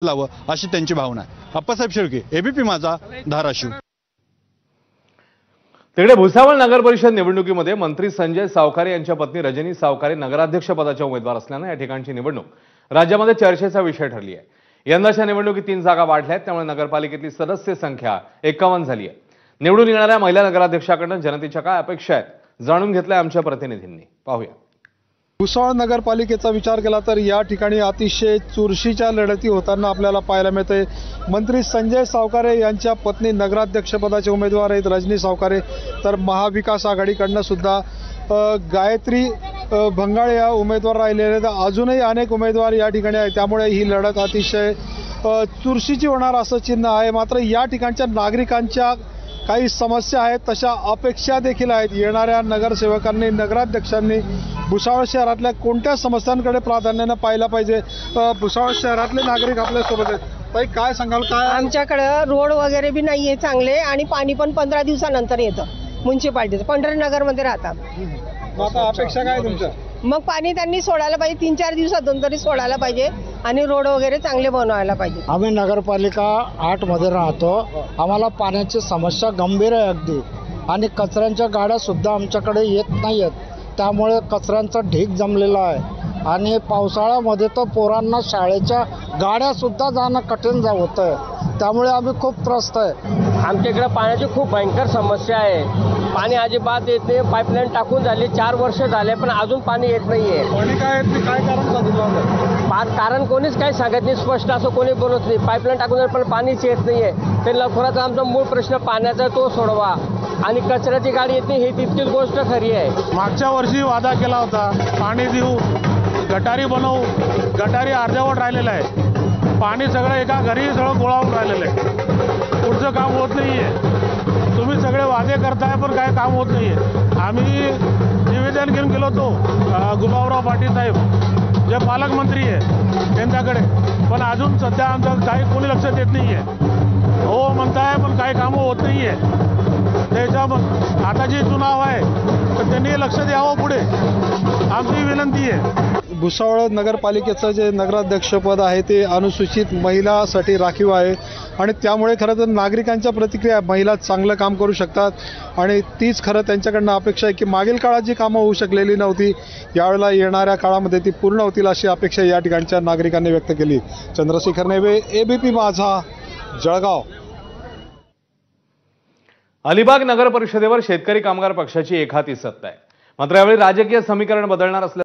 लावं अशी त्यांची भावना आहे। अप्पासाहेब शेळके, एबीपी माझा, धाराशिव। तिकडे भुसावळ नगर परिषद निवडणुकीमध्ये मंत्री संजय सावकारे यांच्या पत्नी रजनी सावकारे नगराध्यक्ष पदाच्या उमेदवार असल्याने या ठिकाणची निवडणूक राज्यामध्ये चर्चेचा विषय ठरली आहे। यंदाच्या निवडणुकीत 3 जागा वाढल्या आहेत, त्यामुळे नगरपालिकेतली सदस्य संख्या 51 झाली आहे। निवडून येणाऱ्या महिला नगराध्यक्षाकडून जनतेच्या काय अपेक्षा आहेत जाणून घेतलंय आमच्या प्रतिनिधींनी। पाहूया। भुसावळ नगरपालिकेचा विचार केला तर या ठिकाणी अतिशय चुरशीच्या लढती होताना आपल्याला पाहायला मिळते। मंत्री संजय सावकारे यांच्या पत्नी नगराध्यक्षपदाचे उमेदवार आहेत रजनी सावकारे, तर महाविकास आघाडीकडून सुद्धा गायत्री भंगाळ या उमेदवार राहिलेले आहेत। अजूनही अनेक उमेदवार या ठिकाणी आहेत, त्यामुळे ही लढत अतिशय चुरशीची होणार असं चिन्ह आहे। मात्र या ठिकाणच्या नागरिकांच्या काही समस्या आहेत, तशा अपेक्षा देखील आहेत। येणाऱ्या नगरसेवकांनी नगराध्यक्षांनी भुसावळ शहरातल्या कोणत्या समस्यांकडे प्राधान्याने पाहिला पाहिजे। भुसावळ शहरातले नागरिक आपल्यासोबत आहेत। ताई, काय सांगाल? काय आमच्याकडे रोड वगैरे बी नाहीये चांगले आणि पाणी पण 15 दिवसानंतर येतं म्युन्सिपाल्टीचं। पंढरीनगरमध्ये राहतात। आता अपेक्षा काय तुमच्या? मग पाणी त्यांनी सोडायला पाहिजे, 3-4 दिवसातून तरी सोडायला पाहिजे आणि रोड वगैरे चांगले बनवायला पाहिजे। आम्ही नगरपालिका 8 मध्ये राहतो। आम्हाला पाण्याची समस्या गंभीर आहे अगदी, आणि कचऱ्यांच्या गाड्या सुद्धा आमच्याकडे येत नाहीत, त्यामुळे कचऱ्यांचा ढीग जमलेला आहे। आणि पावसाळ्यामध्ये तर पोरांना शाळेच्या गाड्या सुद्धा जाणं कठीण होतं, त्यामुळे आम्ही खूप त्रस्त आहे। आमच्या इकडे पाण्याची खूप भयंकर समस्या आहे। पाणी अजिबात येत नाही। पाईपलाईन टाकून झाली 4 वर्ष झाले, पण अजून पाणी येत नाहीये। पाणी काय कारण सांगितलं? कारण कोणीच काही सांगत नाही, स्पष्ट असं कोणी बोलत नाही। पाईपलाईन टाकून झाली पण पाणीच येत नाहीये। ते लवकरात आमचा मूळ प्रश्न पाण्याचा तो सोडवा, आणि कचऱ्याची गाडी येत नाही ही तितकीच गोष्ट खरी आहे। मागच्या वर्षी वादा केला होता, पाणी देऊ, गटारी बनवू, गटारी अर्ध्यावर राहिलेलं आहे। पाणी सगळं एका घरी सगळं गोळावून राहिलेलं आहे, पुढचं काम होत नाहीये। तुम्ही सगळे वादे करताय पण काय काम होत नाहीये। आम्ही निवेदन घेऊन गेलो होतो गुलाबराव पाटील साहेब, जे पालकमंत्री आहे त्यांच्याकडे, पण अजून सध्या आमचं काही कोणी लक्ष देत नाहीये। हो म्हणताय पण काही कामं होत नाहीये। त्याच्या आता जे चुनाव आहे तर त्यांनी लक्ष द्यावं पुढे, आमची विनंती आहे। भुसावळ नगरपालिकेचं जे नगराध्यक्षपद आहे ते अनुसूचित महिलासाठी राखीव आहे, आणि त्यामुळे खरं तर नागरिकांच्या प्रतिक्रिया, महिला चांगलं काम करू शकतात, आणि तीच खरं त्यांच्याकडनं अपेक्षा आहे की मागील काळात जी कामं होऊ शकलेली नव्हती यावेळेला येणाऱ्या काळामध्ये ती पूर्ण होतील अशी अपेक्षा या ठिकाणच्या नागरिकांनी व्यक्त केली। चंद्रशेखर नेवे, एबीपी माझा, जळगाव। अलिबाग नगर परिषदेवर शेतकरी कामगार पक्षाची एकहाती सत्ता आहे, मात्र यावेळी राजकीय समीकरण बदलणार असल्याचं